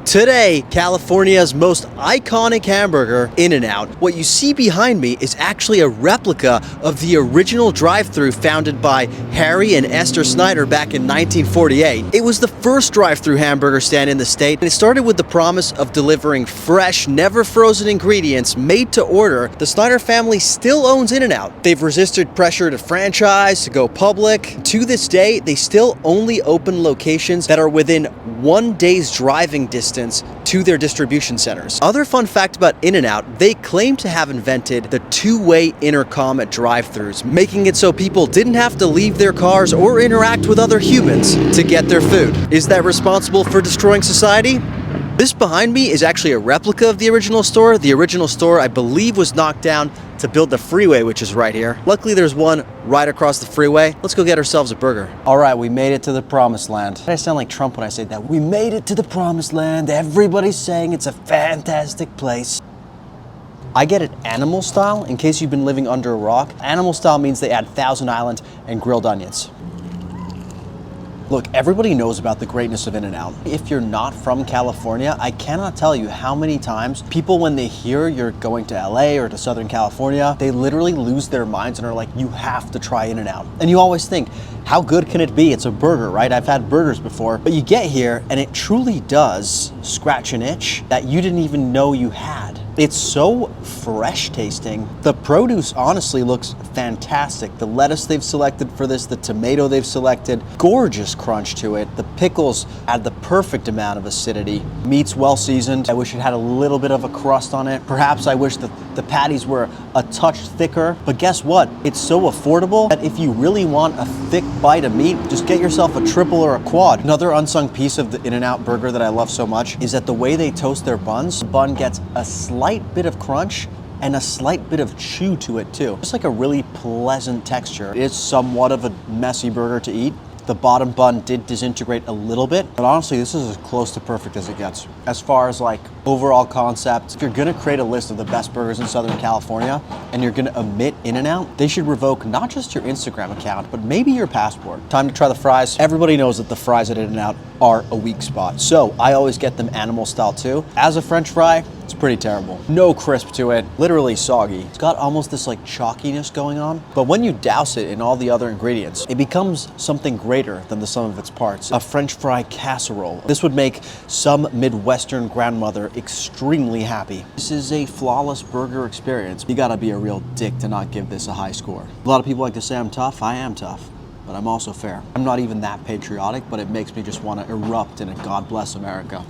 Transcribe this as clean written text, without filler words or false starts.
Today, California's most iconic hamburger, In-N-Out. What you see behind me is actually a replica of the original drive-thru founded by Harry and Esther Snyder back in 1948. It was the first drive-thru hamburger stand in the state, and it started with the promise of delivering fresh, never frozen ingredients made to order. The Snyder family still owns In-N-Out. They've resisted pressure to franchise, to go public. To this day, they still only open locations that are within 1 day's driving distance to their distribution centers. Other fun fact about In-N-Out, they claim to have invented the two-way intercom at drive-thrus, making it so people didn't have to leave their cars or interact with other humans to get their food. Is that responsible for destroying society? This behind me is actually a replica of the original store. The original store, I believe, was knocked down to build the freeway, which is right here. Luckily, there's one right across the freeway. Let's go get ourselves a burger. All right, we made it to the promised land. I sound like Trump when I say that. We made it to the promised land. Everybody's saying it's a fantastic place. I get it animal style, in case you've been living under a rock. Animal style means they add Thousand Island and grilled onions. Look, everybody knows about the greatness of In-N-Out. If you're not from California, I cannot tell you how many times people, when they hear you're going to LA or to Southern California, they literally lose their minds and are like, you have to try In-N-Out. And you always think, how good can it be? It's a burger, right? I've had burgers before. But you get here and it truly does scratch an itch that you didn't even know you had. It's so fresh tasting. The produce honestly looks fantastic. The lettuce they've selected for this, the tomato they've selected, gorgeous crunch to it. The pickles add the perfect amount of acidity. Meat's well seasoned. I wish it had a little bit of a crust on it. Perhaps I wish that the patties were a touch thicker. But guess what? It's so affordable that if you really want a thick bite of meat, just get yourself a triple or a quad. Another unsung piece of the In-N-Out burger that I love so much is that the way they toast their buns, the bun gets a slight bit of crunch and a slight bit of chew to it too. Just like a really pleasant texture. It is somewhat of a messy burger to eat. The bottom bun did disintegrate a little bit, but honestly, this is as close to perfect as it gets. As far as like overall concept, if you're gonna create a list of the best burgers in Southern California and you're gonna omit In-N-Out, they should revoke not just your Instagram account, but maybe your passport. Time to try the fries. Everybody knows that the fries at In-N-Out are a weak spot, so I always get them animal style too. As a French fry, it's pretty terrible. No crisp to it, literally soggy. It's got almost this like chalkiness going on, but when you douse it in all the other ingredients, it becomes something greater than the sum of its parts. A French fry casserole. This would make some Midwestern grandmother extremely happy. This is a flawless burger experience. You gotta be a real dick to not give this a high score. A lot of people like to say I'm tough. I am tough, but I'm also fair. I'm not even that patriotic, but it makes me just want to erupt in a God bless America.